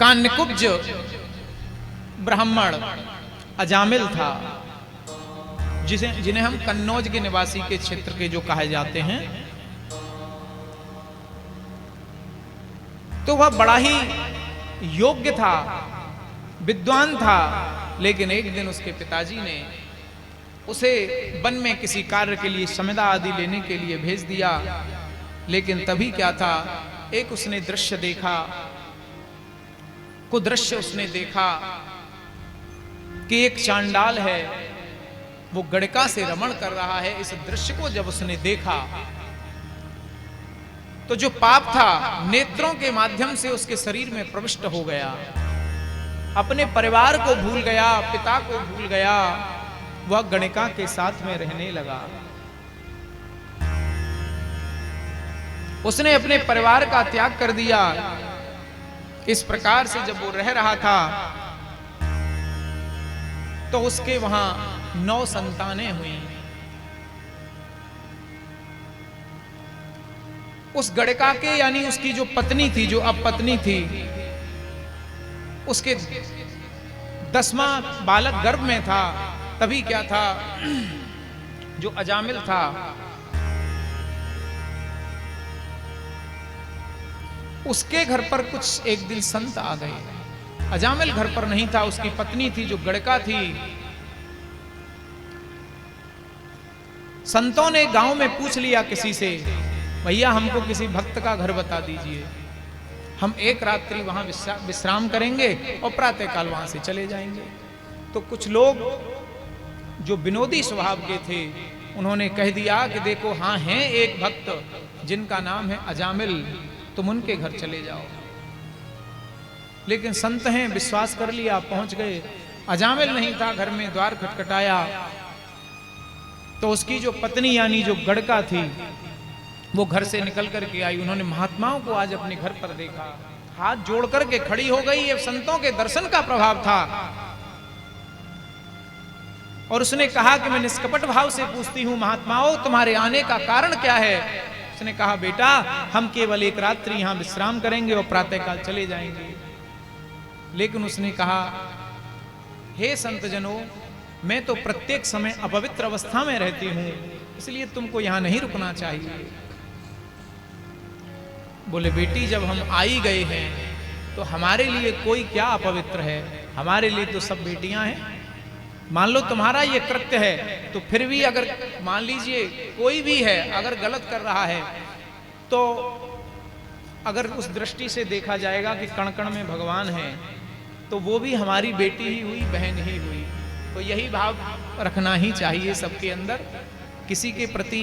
कान्यकुब्ज ब्राह्मण अजामिल था, जिन्हें हम कन्नौज के निवासी के क्षेत्र के जो कहे जाते हैं। तो वह बड़ा ही योग्य था, विद्वान था, लेकिन एक दिन उसके पिताजी ने उसे वन में किसी कार्य के लिए समिधा आदि लेने के लिए भेज दिया। लेकिन तभी क्या था, एक उसने दृश्य देखा, कुदृश्य उसने देखा कि एक चांडाल है, वो गड़का से रमण कर रहा है। इस दृश्य को जब उसने देखा तो जो पाप था नेत्रों के माध्यम से उसके शरीर में प्रविष्ट हो गया। अपने परिवार को भूल गया, पिता को भूल गया, वह गणिका के साथ में रहने लगा। उसने अपने परिवार का त्याग कर दिया। इस प्रकार से जब वो रह रहा था तो उसके वहां 9 संतानें हुई। उस गड़का के यानी उसकी जो पत्नी थी, जो अब पत्नी थी, उसके 10वां बालक गर्भ में था। तभी क्या था, जो अजामिल था उसके घर पर कुछ एक दिन संत आ गए। अजामिल घर पर नहीं था, उसकी पत्नी थी जो गड़का थी। संतों ने गांव में पूछ लिया किसी से, भैया हमको किसी भक्त का घर बता दीजिए, हम एक रात्रि वहां विश्राम करेंगे और प्रातःकाल वहां से चले जाएंगे। तो कुछ लोग जो विनोदी स्वभाव के थे उन्होंने कह दिया कि देखो, हाँ हैं एक भक्त जिनका नाम है अजामिल, तुम उनके घर चले जाओ। लेकिन संत हैं, विश्वास कर लिया, पहुंच गए। अजामिल नहीं था घर में, द्वार खटखटाया तो उसकी जो पत्नी यानी जो गड़का थी वो घर से निकल करके आई। उन्होंने महात्माओं को आज अपने घर पर देखा, हाथ जोड़ करके खड़ी हो गई। ये संतों के दर्शन का प्रभाव था। और उसने कहा कि मैं निष्कपट भाव से पूछती हूं, महात्माओं तुम्हारे आने का कारण क्या है? उसने कहा, बेटा हम केवल एक रात्रि यहां विश्राम करेंगे और प्रातःकाल चले जाएंगे। लेकिन उसने कहा, हे संत जनों, मैं तो प्रत्येक समय अपवित्र अवस्था में रहती हूं, इसलिए तुमको यहां नहीं रुकना चाहिए। बोले, बेटी जब हम आ ही गए हैं तो हमारे लिए कोई क्या अपवित्र है, हमारे लिए तो सब बेटियां हैं। मान लो तुम्हारा ये कृत्य है तो फिर भी अगर मान लीजिए कोई भी है अगर गलत कर रहा है तो अगर उस दृष्टि से देखा जाएगा कि कण कण में भगवान है तो वो भी हमारी बेटी ही हुई, बहन ही हुई। तो यही भाव रखना ही चाहिए सबके अंदर। किसी के प्रति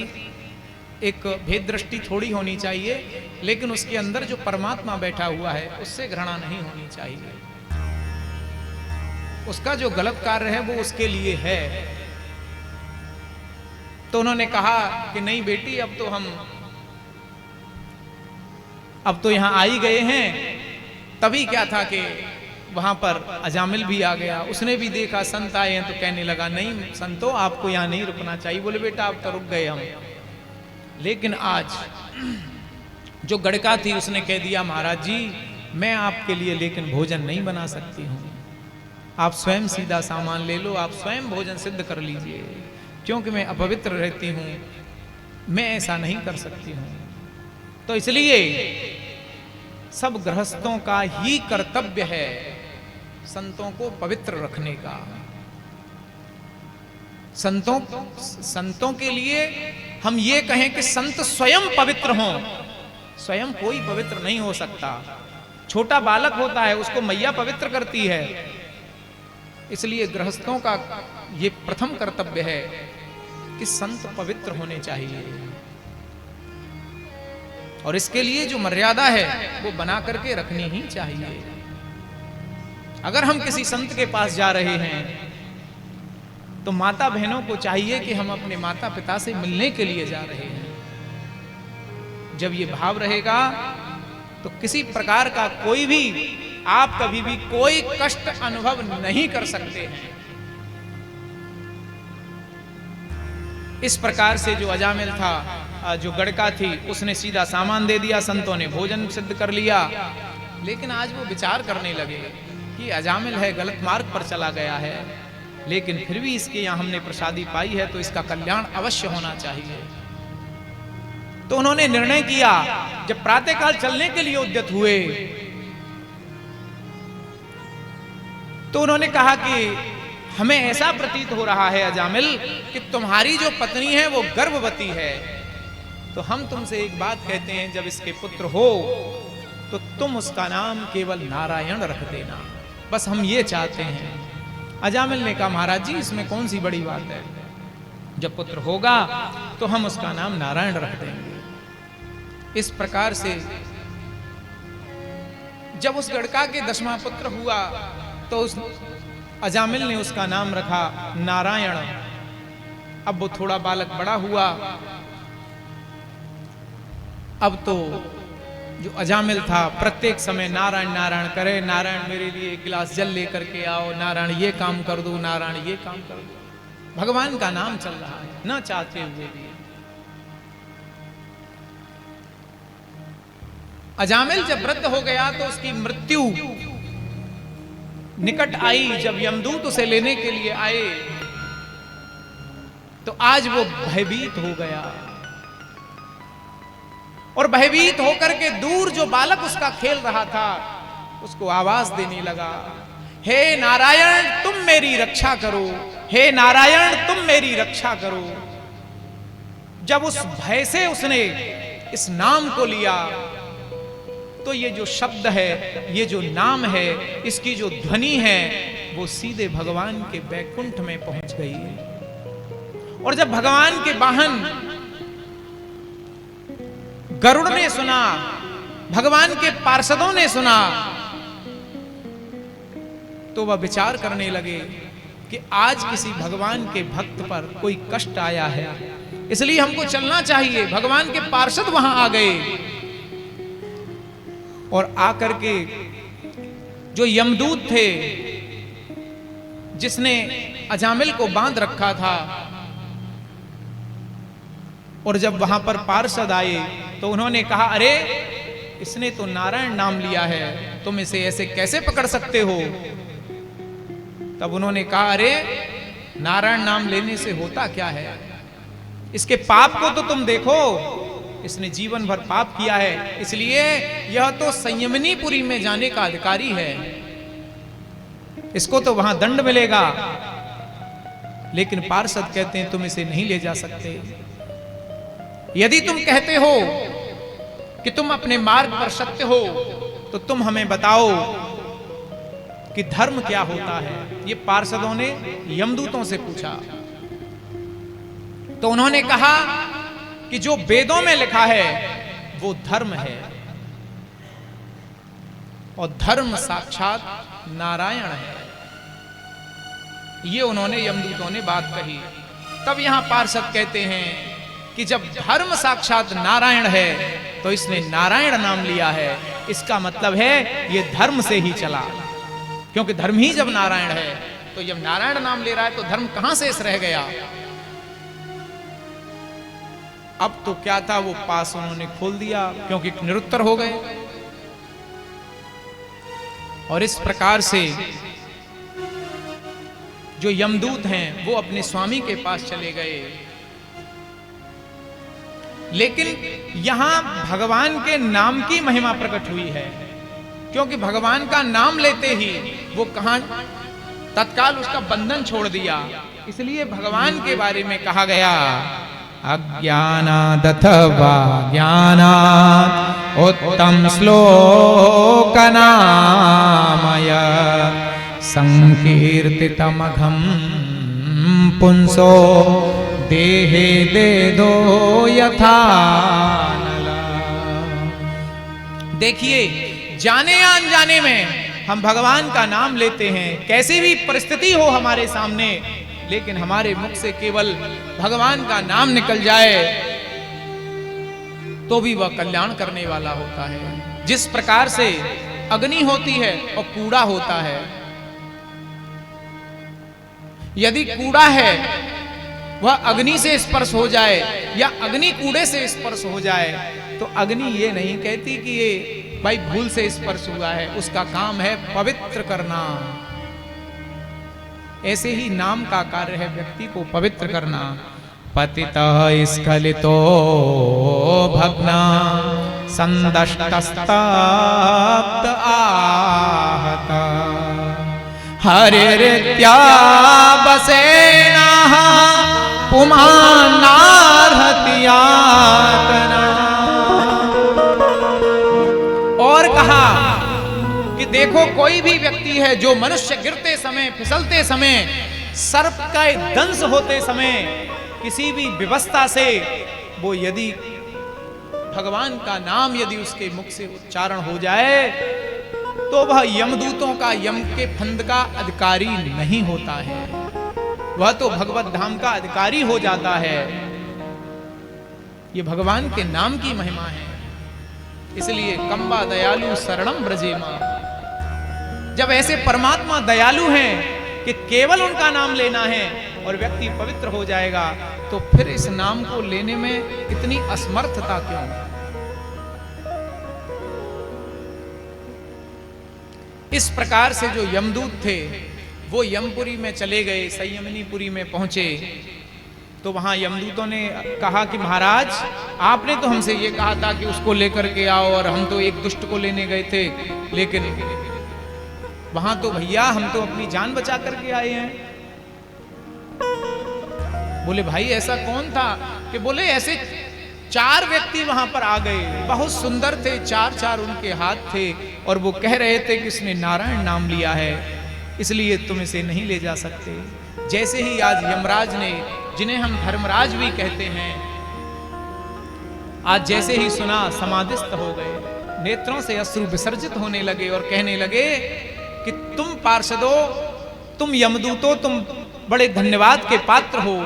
एक भेद दृष्टि थोड़ी होनी चाहिए, लेकिन उसके अंदर जो परमात्मा बैठा हुआ है उससे घृणा नहीं होनी चाहिए। उसका जो गलत कार्य है वो उसके लिए है। तो उन्होंने कहा कि नहीं बेटी, अब तो यहां आ ही गए हैं। तभी क्या था कि वहां पर अजामिल भी आ गया। उसने भी देखा संत आए हैं तो कहने लगा, नहीं संतो आपको यहां नहीं रुकना चाहिए। बोले, बेटा अब तो रुक गए हम। लेकिन आज जो गड़का थी उसने कह दिया, महाराज जी मैं आपके लिए लेकिन भोजन नहीं बना सकती हूं, आप स्वयं सीधा सामान ले लो, आप स्वयं भोजन सिद्ध कर लीजिए, क्योंकि मैं अपवित्र रहती हूं, मैं ऐसा नहीं कर सकती हूं। तो इसलिए सब गृहस्थों का ही कर्तव्य है संतों को पवित्र रखने का। संतों के लिए हम ये कहें कि संत स्वयं पवित्र हों, स्वयं कोई पवित्र नहीं हो सकता। छोटा बालक होता है उसको मैया पवित्र करती है। इसलिए गृहस्थों का ये प्रथम कर्तव्य है कि संत पवित्र होने चाहिए, और इसके लिए जो मर्यादा है वो बना करके रखनी ही चाहिए। अगर हम किसी संत के पास जा रहे हैं तो माता बहनों को चाहिए कि हम अपने माता पिता से मिलने के लिए जा रहे हैं। जब ये भाव रहेगा तो किसी प्रकार का कोई भी, आप कभी भी कोई कष्ट अनुभव नहीं कर सकते हैं। इस प्रकार से जो अजामिल था, जो गड़का थी, उसने सीधा सामान दे दिया, संतों ने भोजन सिद्ध कर लिया। लेकिन आज वो विचार करने लगे कि अजामिल है, गलत मार्ग पर चला गया है, लेकिन फिर भी इसके यहाँ हमने प्रसादी पाई है तो इसका कल्याण अवश्य होना चाहिए। तो उन्होंने निर्णय किया, जब प्रातःकाल चलने के लिए उद्यत हुए तो उन्होंने कहा कि हमें ऐसा प्रतीत हो रहा है अजामिल कि तुम्हारी जो पत्नी है वो गर्भवती है, तो हम तुमसे एक बात कहते हैं, जब इसके पुत्र हो तो तुम उसका नाम केवल नारायण रख देना, बस हम ये चाहते हैं। अजामिल ने कहा महाराज जी इसमें कौन सी बड़ी बात है, जब पुत्र होगा तो हम उसका नाम नारायण रख देंगे। इस प्रकार से जब उस गड़का के 10वां पुत्र हुआ तो उस अजामिल ने उसका नाम रखा नारायण। अब वो थोड़ा बालक बड़ा हुआ, अब तो जो अजामिल था प्रत्येक समय नारायण नारायण करे, नारायण मेरे लिए एक गिलास जल लेकर के आओ, नारायण ये काम कर दो, नारायण ये काम कर दो। भगवान का नाम चल रहा है न चाहते हुए भी। अजामिल जब वृद्ध हो गया तो उसकी मृत्यु निकट आई। जब यमदूत उसे लेने के लिए आए तो आज वो भयभीत हो गया, और भयभीत होकर के दूर जो बालक उसका खेल रहा था उसको आवाज देने लगा, हे नारायण तुम मेरी रक्षा करो, हे नारायण तुम मेरी रक्षा करो। जब उस भय से उसने इस नाम को लिया तो ये जो शब्द है, ये जो नाम है, इसकी जो ध्वनि है वो सीधे भगवान के बैकुंठ में पहुंच गई। और जब भगवान के वाहन गरुड़ ने सुना, भगवान के पार्षदों ने सुना, तो वह विचार करने लगे कि आज किसी भगवान के भक्त पर कोई कष्ट आया है, इसलिए हमको चलना चाहिए। भगवान के पार्षद वहां आ गए और आकर के जो यमदूत थे जिसने अजामिल को बांध रखा था, और जब वहां पर पार्षद आए तो उन्होंने कहा अरे इसने तो नारायण नाम लिया है, तुम इसे ऐसे कैसे पकड़ सकते हो। तब उन्होंने कहा अरे नारायण नाम लेने से होता क्या है, इसके पाप को तो तुम देखो, इसने जीवन भर पाप किया है, इसलिए यह तो संयमनीपुरी में जाने का अधिकारी है, इसको तो वहां दंड मिलेगा। लेकिन पार्षद कहते हैं तुम इसे नहीं ले जा सकते। यदि तुम कहते हो कि तुम अपने मार्ग पर सत्य हो तो तुम हमें बताओ कि धर्म क्या होता है। ये पार्षदों ने यमदूतों से पूछा तो उन्होंने कहा कि जो वेदों में लिखा है वो धर्म है, और धर्म साक्षात नारायण है। ये उन्होंने यमदूतों ने बात कही। तब यहां पार्षद कहते हैं कि जब धर्म साक्षात नारायण है तो इसने नारायण नाम लिया है, इसका मतलब है ये धर्म से ही चला, क्योंकि धर्म ही जब नारायण है तो जब नारायण नाम ले रहा है तो धर्म कहां से रह गया। अब तो क्या था, वो पास उन्होंने खोल दिया क्योंकि निरुत्तर हो गए। और इस प्रकार से जो यमदूत हैं वो अपने स्वामी के पास चले गए। लेकिन यहां भगवान के नाम की महिमा प्रकट हुई है, क्योंकि भगवान का नाम लेते ही वो कहां तत्काल उसका बंधन छोड़ दिया। इसलिए भगवान के बारे में कहा गया अज्ञानादथवा ज्ञानात् उत्तम श्लोक नामय संकीर्तितमघं पुंसो देहे दे दो यथा नला। देखिए, जाने या अनजाने में हम भगवान का नाम लेते हैं, कैसी भी परिस्थिति हो हमारे सामने, लेकिन हमारे मुख से केवल भगवान का नाम निकल जाए तो भी वह कल्याण करने वाला होता है। जिस प्रकार से अग्नि होती है और कूड़ा होता है, यदि कूड़ा है वह अग्नि से स्पर्श हो जाए या अग्नि कूड़े से स्पर्श हो जाए तो अग्नि ये नहीं कहती कि ये भाई भूल से स्पर्श हुआ है, उसका काम है पवित्र करना। ऐसे ही नाम का कार्य है व्यक्ति को पवित्र करना। पतितः स्खलितो भग्ना संदष्टस्तप्त आहत हरिरित्यावसेनः पुमान्नार्हति यातना। और कहा कि देखो कोई भी व्यक्ति है जो मनुष्य गिरते समय, फिसलते समय, सर्प का दंश होते समय किसी भी व्यवस्था से वो यदि भगवान का नाम यदि उसके मुख से उच्चारण हो जाए तो वह यमदूतों का, यम के फंद का अधिकारी नहीं होता है, वह तो भगवत धाम का अधिकारी हो जाता है। ये भगवान के नाम की महिमा है। इसलिए कम्बा दयालु शरणम ब्रजेमा। जब ऐसे परमात्मा दयालु हैं कि केवल उनका नाम लेना है और व्यक्ति पवित्र हो जाएगा, तो फिर इस नाम को लेने में इतनी असमर्थता क्यों? इस प्रकार से जो यमदूत थे वो यमपुरी में चले गए, संयमनीपुरी में पहुंचे तो वहां यमदूतों ने कहा कि महाराज आपने तो हमसे ये कहा था कि उसको लेकर के आओ, और हम तो एक दुष्ट को लेने गए थे, लेकिन वहां तो भैया हम तो अपनी जान बचा करके आए हैं। बोले भाई ऐसा कौन था? कि बोले ऐसे 4 व्यक्ति वहां पर आ गए, बहुत सुंदर थे, 4 उनके हाथ थे, और वो कह रहे थे कि इसने नारायण नाम लिया है, इसलिए तुम इसे नहीं ले जा सकते। जैसे ही आज यमराज ने, जिन्हें हम धर्मराज भी कहते हैं, आज जैसे ही सुना समाधिस्थ हो गए, नेत्रों से अश्रु विसर्जित होने लगे और कहने लगे कि तुम पार्षदों, तुम यमदूतों, तुम बड़े धन्यवाद के पात्र हो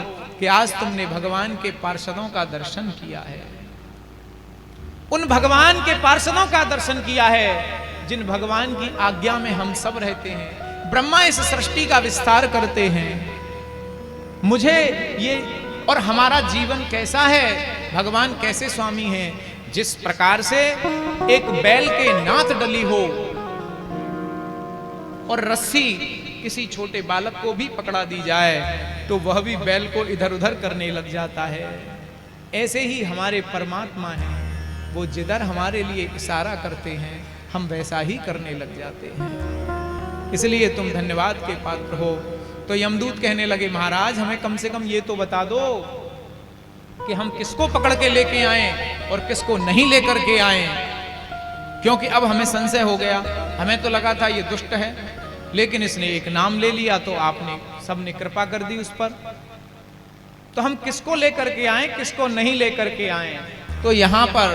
कि आज तुमने भगवान के पार्षदों का दर्शन किया है। उन भगवान के पार्षदों का दर्शन किया है जिन भगवान की आज्ञा में हम सब रहते हैं। ब्रह्मा इस सृष्टि का विस्तार करते हैं। मुझे ये और हमारा जीवन कैसा है, भगवान कैसे स्वामी हैं। जिस प्रकार से एक बैल के नाथ डली हो और रस्सी किसी छोटे बालक को भी पकड़ा दी जाए तो वह भी बैल को इधर उधर करने लग जाता है, ऐसे ही हमारे परमात्मा हैं। वो जिधर हमारे लिए इशारा करते हैं हम वैसा ही करने लग जाते हैं। इसलिए तुम धन्यवाद के पात्र हो। तो यमदूत कहने लगे महाराज हमें कम से कम ये तो बता दो कि हम किसको पकड़ के लेके आए और किसको नहीं लेकर के आए, क्योंकि अब हमें संशय हो गया। हमें तो लगा था ये दुष्ट है, लेकिन इसने एक नाम ले लिया तो आपने सबने कृपा कर दी उस पर। तो हम किसको लेकर के आए, किसको नहीं लेकर के आए? तो यहां पर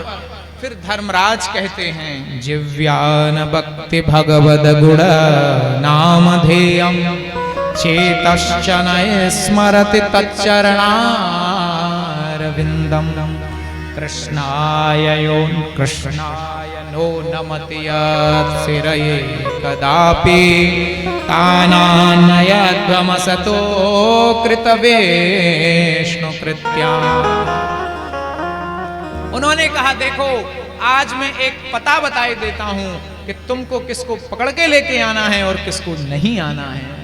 फिर धर्मराज कहते हैं जिव्यान भक्ति भगवद गुण नामधेयम चेतश्चनय स्मरति तच्चरणारविंदम कृष्णाय नो नमति यत्सिरये कदापि तानान्नयद्वमसतो कृतवेष्णुकृत्या। उन्होंने कहा देखो आज मैं एक पता बताए देता हूं कि तुमको किसको पकड़ के लेके आना है और किसको नहीं आना है।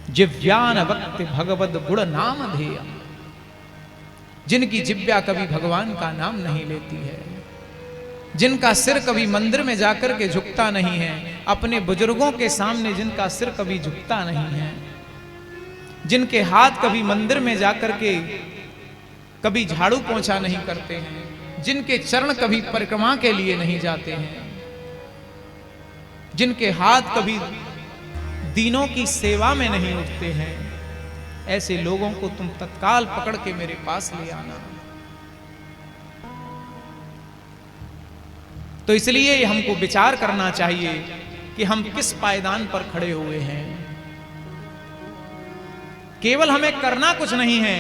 जिव्यान भक्ति भगवद गुण नाम धेय, जिनकी जिव्या कभी भगवान का नाम नहीं लेती है, जिनका सिर कभी मंदिर में जाकर के झुकता नहीं है, अपने बुजुर्गों के सामने जिनका सिर कभी झुकता नहीं है, जिनके हाथ कभी मंदिर में जाकर के कभी झाड़ू पोंछा नहीं करते हैं, जिनके चरण कभी परिक्रमा के लिए नहीं जाते हैं, जिनके हाथ कभी दीनों की सेवा में नहीं उठते हैं, ऐसे लोगों को तुम तत्काल पकड़ के मेरे पास ले आना। तो इसलिए हमको विचार करना चाहिए कि हम किस पायदान पर खड़े हुए हैं। केवल हमें करना कुछ नहीं है,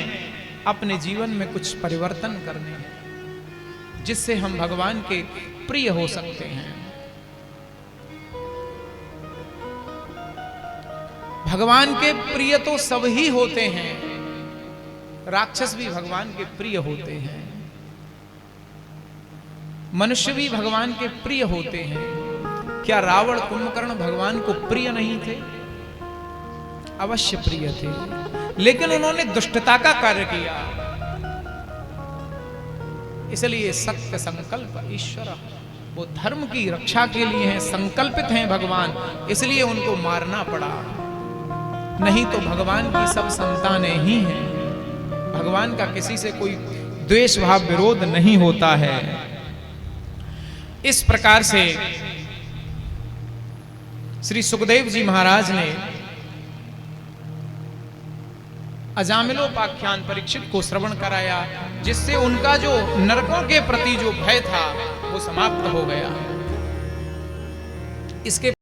अपने जीवन में कुछ परिवर्तन करने हैं जिससे हम भगवान के प्रिय हो सकते हैं। भगवान के प्रिय तो सब ही होते हैं, राक्षस भी भगवान के प्रिय होते हैं। मनुष्य भी भगवान के प्रिय होते हैं। क्या रावण कुंभकर्ण भगवान को प्रिय नहीं थे? अवश्य प्रिय थे, लेकिन उन्होंने दुष्टता का कार्य किया। इसलिए सत्य संकल्प ईश्वर, वो धर्म की रक्षा के लिए हैं, संकल्पित हैं भगवान, इसलिए उनको मारना पड़ा। नहीं तो भगवान की सब संतानें ही हैं। भगवान का किसी से कोई द्वेष भाव विरोध नहीं होता है। इस प्रकार से श्री सुखदेव जी महाराज ने अजामिलोपाख्यान परीक्षित को श्रवण कराया, जिससे उनका जो नरकों के प्रति जो भय था वो समाप्त हो गया। इसके